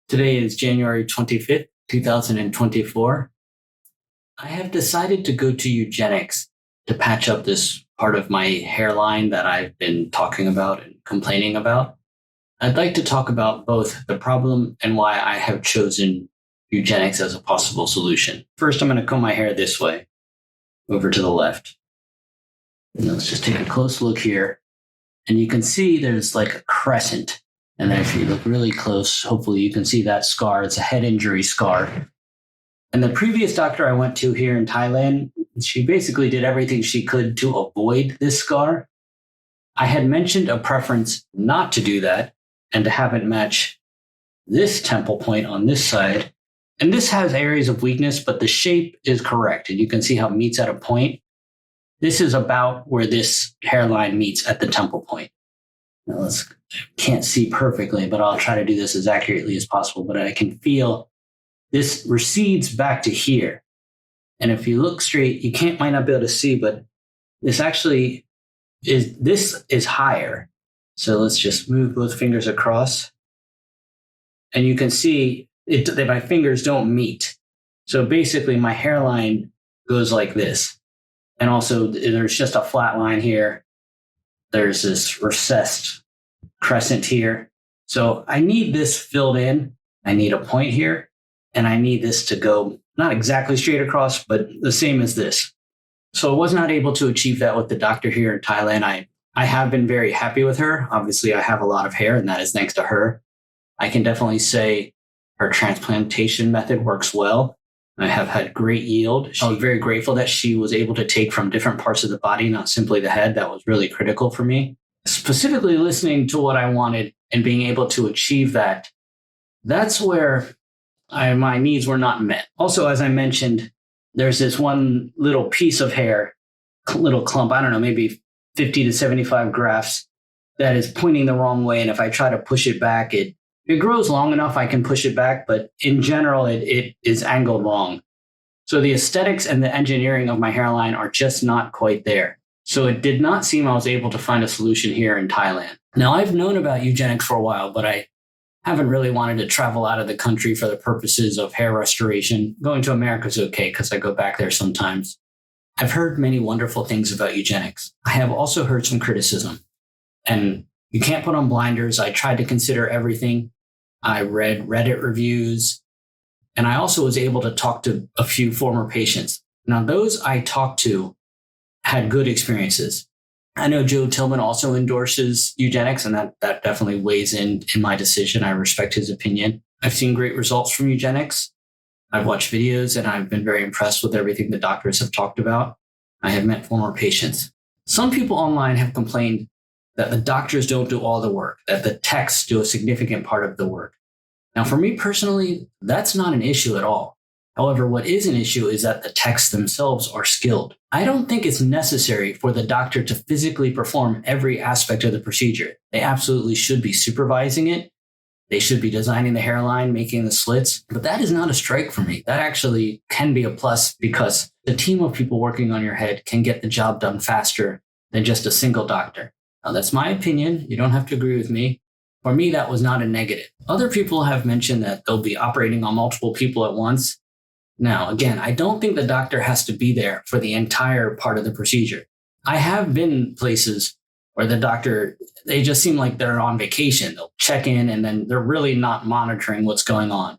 Today is January 25th, 2024. I have decided to go to Eugenix to patch up this part of my hairline that I've been talking about and complaining about. I'd like to talk about both the problem and why I have chosen Eugenix as a possible solution. First, I'm going to comb my hair this way, over to the left. And let's just take a close look here. And you can see there's like a crescent. And then if you look really close, hopefully you can see that scar. It's a head injury scar. And the previous doctor I went to here in Thailand, she basically did everything she could to avoid this scar. I had mentioned a preference not to do that and to have it match this temple point on this side. And this has areas of weakness, but the shape is correct. And you can see how it meets at a point. This is about where this hairline meets at the temple point. Now can't see perfectly, but I'll try to do this as accurately as possible. But I can feel this recedes back to here. And if you look straight, might not be able to see, but this is higher. So let's just move both fingers across. And you can see that my fingers don't meet. So basically my hairline goes like this. And also there's just a flat line here. There's this recessed crescent here. So I need this filled in. I need a point here. And I need this to go not exactly straight across, but the same as this. So I was not able to achieve that with the doctor here in Thailand. I have been very happy with her. Obviously, I have a lot of hair, and that is thanks to her. I can definitely say her transplantation method works well. I have had great yield. I was very grateful that she was able to take from different parts of the body, not simply the head. That was really critical for me. Specifically listening to what I wanted and being able to achieve that, that's where my needs were not met. Also, as I mentioned, there's this one little piece of hair, little clump, I don't know, maybe 50 to 75 grafts that is pointing the wrong way. And if I try to push it back, it grows long enough I can push it back, but in general, it is angled wrong. So the aesthetics and the engineering of my hairline are just not quite there. So it did not seem I was able to find a solution here in Thailand. Now, I've known about Eugenix for a while, but I haven't really wanted to travel out of the country for the purposes of hair restoration. Going to America is okay because I go back there sometimes. I've heard many wonderful things about Eugenix. I have also heard some criticism. And you can't put on blinders. I tried to consider everything. I read Reddit reviews, and I also was able to talk to a few former patients. Now, those I talked to had good experiences. I know Joe Tillman also endorses Eugenix, and that definitely weighs in my decision. I respect his opinion. I've seen great results from Eugenix. I've watched videos, and I've been very impressed with everything the doctors have talked about. I have met former patients. Some people online have complained that the doctors don't do all the work, that the techs do a significant part of the work. Now, for me personally, that's not an issue at all. However, what is an issue is that the techs themselves are skilled. I don't think it's necessary for the doctor to physically perform every aspect of the procedure. They absolutely should be supervising it. They should be designing the hairline, making the slits. But that is not a strike for me. That actually can be a plus because the team of people working on your head can get the job done faster than just a single doctor. Now, that's my opinion. You don't have to agree with me. For me, that was not a negative. Other people have mentioned that they'll be operating on multiple people at once. Now, again, I don't think the doctor has to be there for the entire part of the procedure. I have been places where the doctor, they just seem like they're on vacation. They'll check in and then they're really not monitoring what's going on.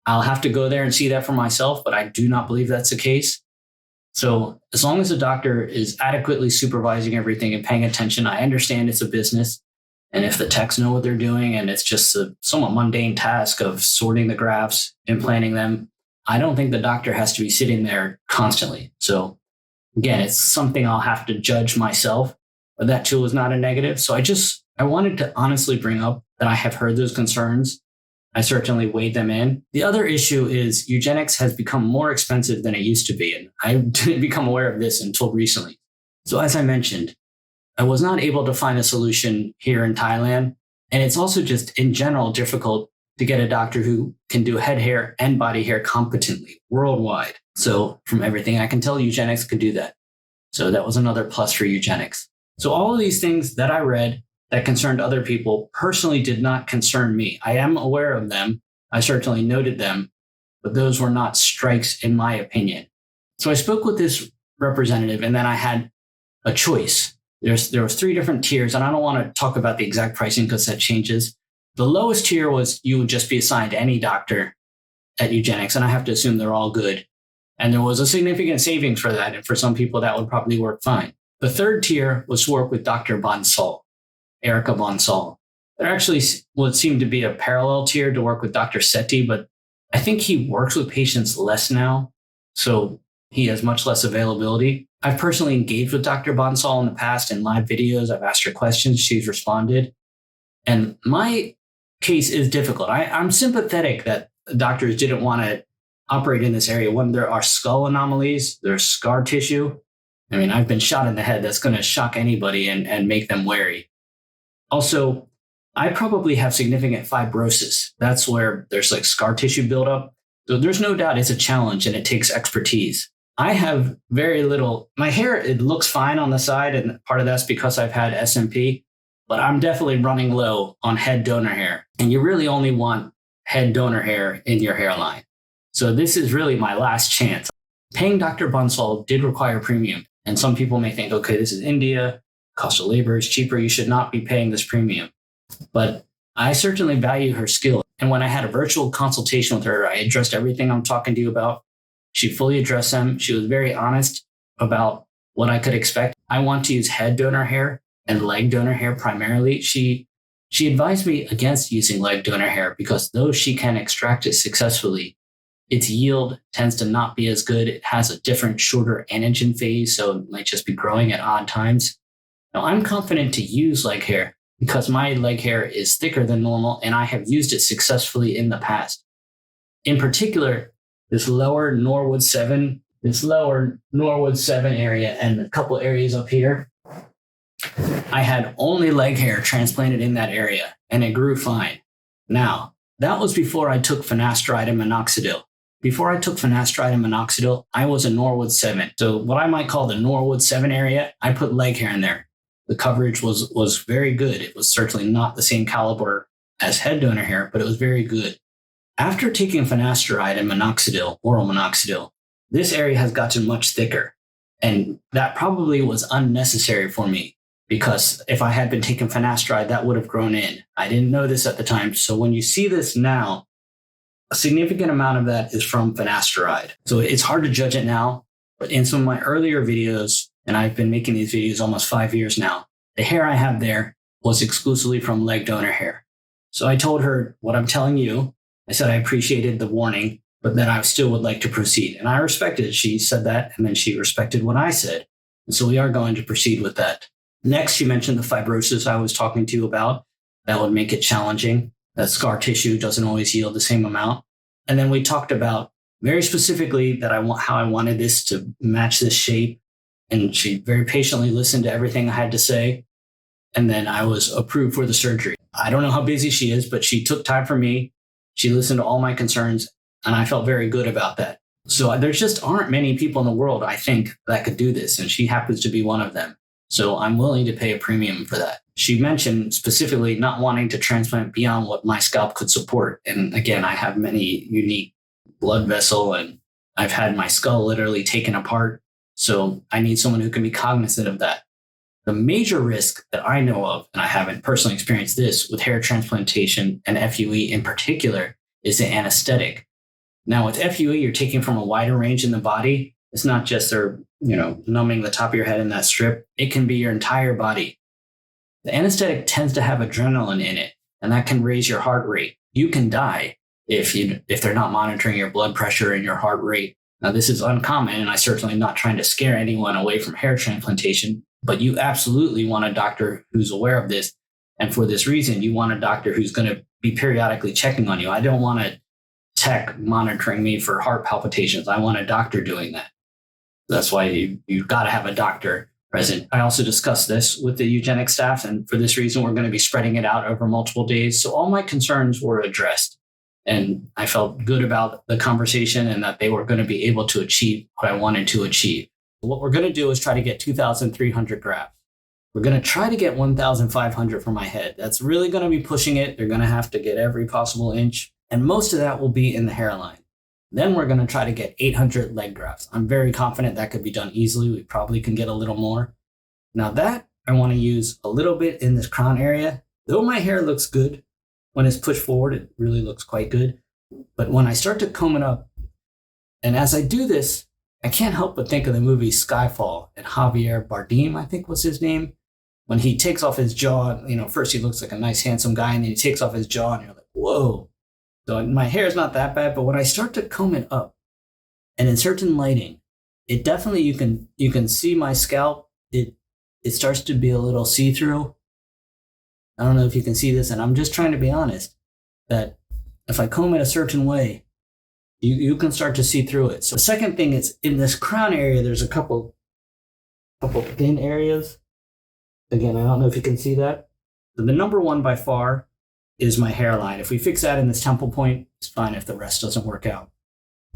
I'll have to go there and see that for myself, but I do not believe that's the case. So as long as the doctor is adequately supervising everything and paying attention, I understand it's a business. And if the techs know what they're doing and it's just a somewhat mundane task of sorting the grafts, implanting them, I don't think the doctor has to be sitting there constantly. So again, it's something I'll have to judge myself, but that too is not a negative. So I wanted to honestly bring up that I have heard those concerns. I certainly weighed them in. The other issue is Eugenix has become more expensive than it used to be. And I didn't become aware of this until recently. So as I mentioned, I was not able to find a solution here in Thailand. And it's also just in general difficult to get a doctor who can do head hair and body hair competently worldwide. So from everything I can tell, Eugenix could do that. So that was another plus for Eugenix. So all of these things that I read that concerned other people personally did not concern me. I am aware of them. I certainly noted them, but those were not strikes in my opinion. So I spoke with this representative, and then I had a choice. There was 3 different tiers, and I don't want to talk about the exact pricing because that changes. The lowest tier was you would just be assigned to any doctor at Eugenix, and I have to assume they're all good. And there was a significant savings for that, and for some people that would probably work fine. The 3rd tier was to work with Dr. Bonsall, Erica Bonsall. There actually would seem to be a parallel tier to work with Dr. Sethi, but I think he works with patients less now, so he has much less availability. I've personally engaged with Dr. Bonsall in the past in live videos. I've asked her questions. She's responded. And my case is difficult. I'm sympathetic that doctors didn't want to operate in this area when there are skull anomalies, there's scar tissue. I mean, I've been shot in the head. That's going to shock anybody and make them wary. Also, I probably have significant fibrosis. That's where there's like scar tissue buildup. So there's no doubt it's a challenge and it takes expertise. I have very little, my hair, it looks fine on the side, and part of that's because I've had SMP, but I'm definitely running low on head donor hair. And you really only want head donor hair in your hairline. So this is really my last chance. Paying Dr. Bonsall did require premium. And some people may think, okay, this is India, cost of labor is cheaper, you should not be paying this premium. But I certainly value her skill. And when I had a virtual consultation with her, I addressed everything I'm talking to you about. She fully addressed them. She was very honest about what I could expect. I want to use head donor hair and leg donor hair primarily. She advised me against using leg donor hair because though she can extract it successfully, its yield tends to not be as good. It has a different, shorter anagen phase, so it might just be growing at odd times. Now, I'm confident to use leg hair because my leg hair is thicker than normal, and I have used it successfully in the past. In particular, this lower Norwood 7 area and a couple areas up here, I had only leg hair transplanted in that area, and it grew fine. Now, that was before I took finasteride and minoxidil. Before I took finasteride and minoxidil, I was a Norwood 7. So what I might call the Norwood 7 area, I put leg hair in there. The coverage was very good. It was certainly not the same caliber as head donor hair, but it was very good. After taking finasteride and minoxidil, oral minoxidil, this area has gotten much thicker. And that probably was unnecessary for me because if I had been taking finasteride, that would have grown in. I didn't know this at the time. So when you see this now, a significant amount of that is from finasteride. So it's hard to judge it now, but in some of my earlier videos, and I've been making these videos almost 5 years now, the hair I have there was exclusively from leg donor hair. So I told her what I'm telling you. I said I appreciated the warning, but that I still would like to proceed. And I respected it. She said that, and then she respected what I said. And so we are going to proceed with that. Next, she mentioned the fibrosis I was talking to you about. That would make it challenging. That scar tissue doesn't always yield the same amount. And then we talked about very specifically that how I wanted this to match this shape. And she very patiently listened to everything I had to say. And then I was approved for the surgery. I don't know how busy she is, but she took time for me. She listened to all my concerns, and I felt very good about that. So there just aren't many people in the world, I think, that could do this, and she happens to be one of them. So I'm willing to pay a premium for that. She mentioned specifically not wanting to transplant beyond what my scalp could support. And again, I have many unique blood vessel, and I've had my skull literally taken apart. So I need someone who can be cognizant of that. The major risk that I know of, and I haven't personally experienced this with hair transplantation and FUE in particular, is the anesthetic. Now with FUE, you're taking from a wider range in the body. It's not just they're, numbing the top of your head in that strip. It can be your entire body. The anesthetic tends to have adrenaline in it, and that can raise your heart rate. You can die if they're not monitoring your blood pressure and your heart rate. Now this is uncommon, and I'm certainly not trying to scare anyone away from hair transplantation. But you absolutely want a doctor who's aware of this. And for this reason, you want a doctor who's going to be periodically checking on you. I don't want a tech monitoring me for heart palpitations. I want a doctor doing that. That's why you've got to have a doctor present. I also discussed this with the Eugenix staff. And for this reason, we're going to be spreading it out over multiple days. So all my concerns were addressed. And I felt good about the conversation and that they were going to be able to achieve what I wanted to achieve. What we're going to do is try to get 2,300 grafts. We're going to try to get 1,500 for my head. That's really going to be pushing it. They're going to have to get every possible inch. And most of that will be in the hairline. Then we're going to try to get 800 leg grafts. I'm very confident that could be done easily. We probably can get a little more. Now that I want to use a little bit in this crown area. Though my hair looks good when it's pushed forward, it really looks quite good. But when I start to comb it up, and as I do this, I can't help but think of the movie Skyfall and Javier Bardem, I think was his name. When he takes off his jaw, first he looks like a nice, handsome guy, and then he takes off his jaw, and you're like, whoa. So my hair is not that bad, but when I start to comb it up, and in certain lighting, it definitely, you can see my scalp. It starts to be a little see-through. I don't know if you can see this, and I'm just trying to be honest, that if I comb it a certain way, you can start to see through it. So the second thing is, in this crown area, there's a couple thin areas. Again, I don't know if you can see that. So the number one by far is my hairline. If we fix that in this temple point, it's fine if the rest doesn't work out.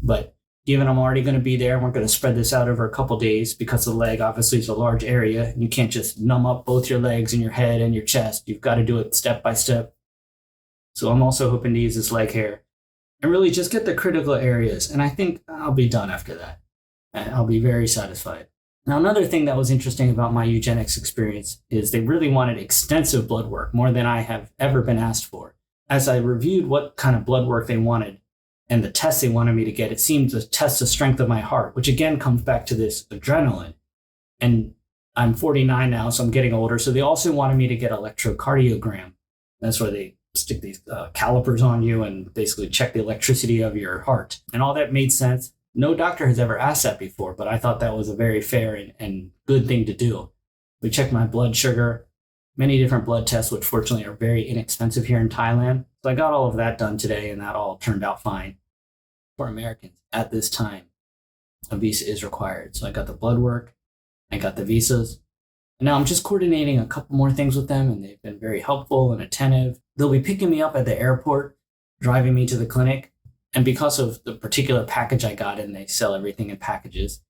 But given I'm already going to be there, we're going to spread this out over a couple days because the leg obviously is a large area. You can't just numb up both your legs and your head and your chest. You've got to do it step by step. So I'm also hoping to use this leg hair and really just get the critical areas. And I think I'll be done after that. And I'll be very satisfied. Now, another thing that was interesting about my Eugenix experience is they really wanted extensive blood work, more than I have ever been asked for. As I reviewed what kind of blood work they wanted and the tests they wanted me to get, it seemed to test the strength of my heart, which again comes back to this adrenaline. And I'm 49 now, so I'm getting older. So they also wanted me to get electrocardiogram. That's where they stick these calipers on you and basically check the electricity of your heart. And all that made sense. No doctor has ever asked that before, but I thought that was a very fair and good thing to do. We checked my blood sugar, many different blood tests, which fortunately are very inexpensive here in Thailand. So I got all of that done today, and that all turned out fine. For Americans, at this time, a visa is required. So I got the blood work, I got the visas, and now I'm just coordinating a couple more things with them, and they've been very helpful and attentive. They'll be picking me up at the airport, driving me to the clinic. And because of the particular package I got, and they sell everything in packages,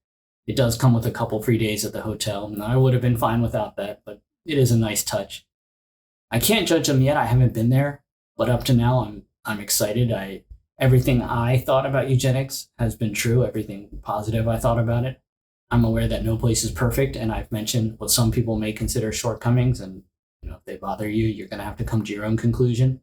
it does come with a couple free days at the hotel. And I would have been fine without that, but it is a nice touch. I can't judge them yet. I haven't been there, but up to now, I'm excited. Everything I thought about Eugenix has been true. Everything positive I thought about it. I'm aware that no place is perfect, and I've mentioned what some people may consider shortcomings. And if they bother you, you're going to have to come to your own conclusion.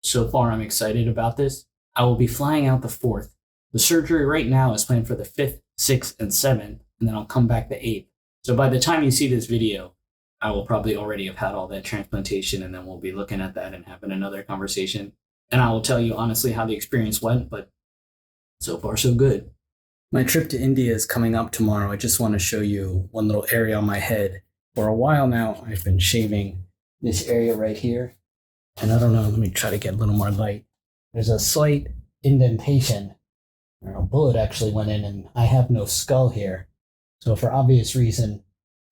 So far, I'm excited about this. I will be flying out the 4th. The surgery right now is planned for the 5th, 6th, and 7th, and then I'll come back the 8th. So by the time you see this video, I will probably already have had all that transplantation, and then we'll be looking at that and having another conversation. And I will tell you honestly how the experience went, but so far so good. My trip to India is coming up tomorrow. I just want to show you one little area on my head. For a while now, I've been shaving this area right here. And I don't know, let me try to get a little more light. There's a slight indentation. A bullet actually went in, and I have no skull here. So for obvious reason,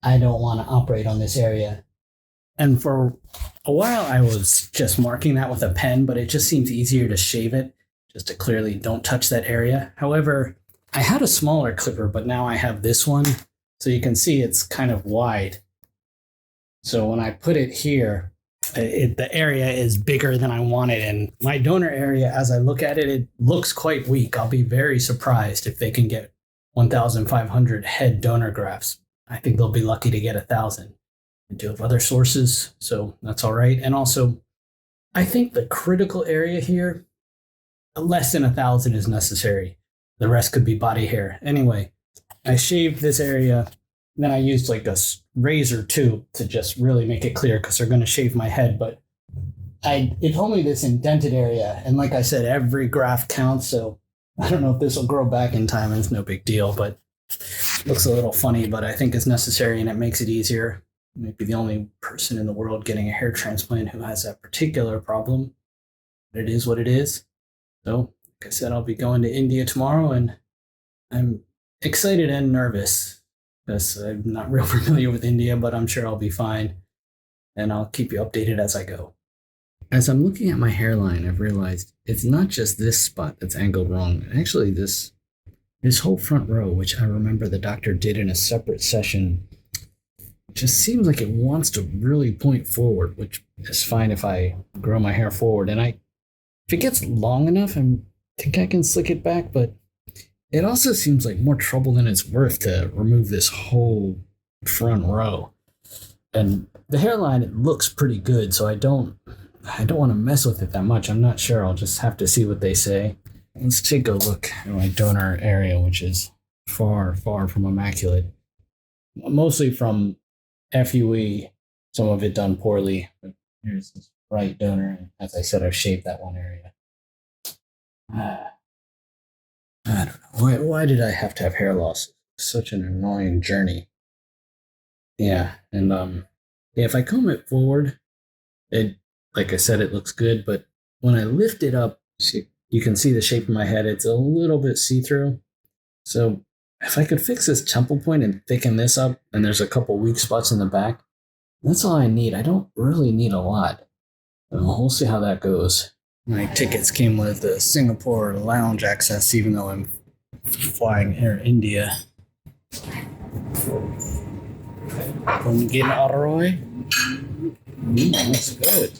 I don't want to operate on this area. And for a while, I was just marking that with a pen, but it just seems easier to shave it, just to clearly don't touch that area. However, I had a smaller clipper, but now I have this one. So you can see it's kind of wide. So when I put it here, the area is bigger than I wanted. And my donor area, as I look at it, it looks quite weak. I'll be very surprised if they can get 1,500 head donor grafts. I think they'll be lucky to get 1,000. I do have other sources, so that's all right. And also, I think the critical area here, less than 1,000 is necessary. The rest could be body hair. Anyway, I shaved this area. Then I used like a razor too to just really make it clear, because they're going to shave my head. But it's only this indented area. And like I said, every graft counts. So I don't know if this will grow back in time. It's no big deal, but it looks a little funny, but I think it's necessary and it makes it easier. Maybe the only person in the world getting a hair transplant who has that particular problem. But it is what it is. So like I said, I'll be going to India tomorrow, and I'm excited and nervous. Because I'm not real familiar with India, but I'm sure I'll be fine. And I'll keep you updated as I go. As I'm looking at my hairline, I've realized it's not just this spot that's angled wrong. Actually, this whole front row, which I remember the doctor did in a separate session, just seems like it wants to really point forward, which is fine if I grow my hair forward. And I If it gets long enough, I think I can slick it back, but it also seems like more trouble than it's worth to remove this whole front row. And the hairline, it looks pretty good, so I don't want to mess with it that much. I'm not sure. I'll just have to see what they say. Let's take a look at my donor area, which is far, far from immaculate. Mostly from FUE, some of it done poorly. But here's this right donor. And as I said, I've shaved that one area. I don't know. Why did I have to have hair loss? Such an annoying journey. Yeah, and yeah, if I comb it forward, it, like I said, it looks good, but when I lift it up, you can see the shape of my head. It's a little bit see-through. So if I could fix this temple point and thicken this up, and there's a couple weak spots in the back, that's all I need. I don't really need a lot. We'll see how that goes. My tickets came with the Singapore lounge access, even though I'm flying Air India. Pungin Aroy. That's good.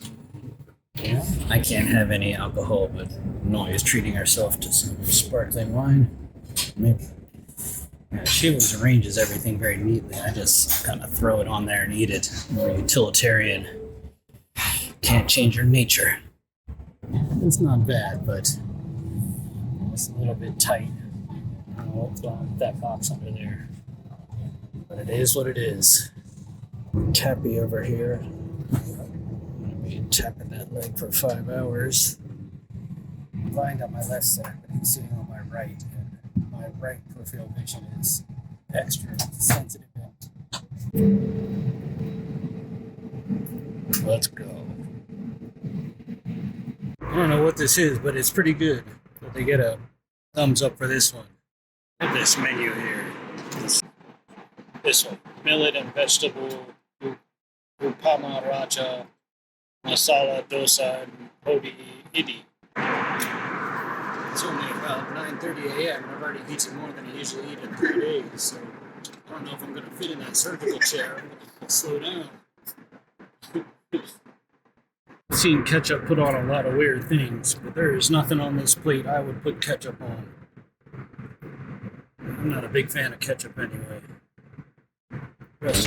Yeah. I can't have any alcohol, but Noi is treating herself to some sparkling wine. Maybe. Yeah, she always arranges everything very neatly. I just kind of throw it on there and eat it. More utilitarian. Can't change her nature. It's not bad, but it's a little bit tight. I don't know what's going on with that box under there. But it is what it is. Tappy over here. I'm going to be tapping that leg for 5 hours. I'm lying on my left side, but I'm sitting on my right. And my right peripheral vision is extra sensitive. Let's go. I don't know what this is, but it's pretty good. So they get a thumbs up for this one. Look at this menu here. This one, millet and vegetable, upama raja, masala dosa, and hodi idi. It's only about 9:30 a.m. I've already eaten more than I usually eat in 3 days, so I don't know if I'm going to fit in that surgical chair. I'm going to slow down. I've seen ketchup put on a lot of weird things, but there is nothing on this plate I would put ketchup on. I'm not a big fan of ketchup anyway. Rest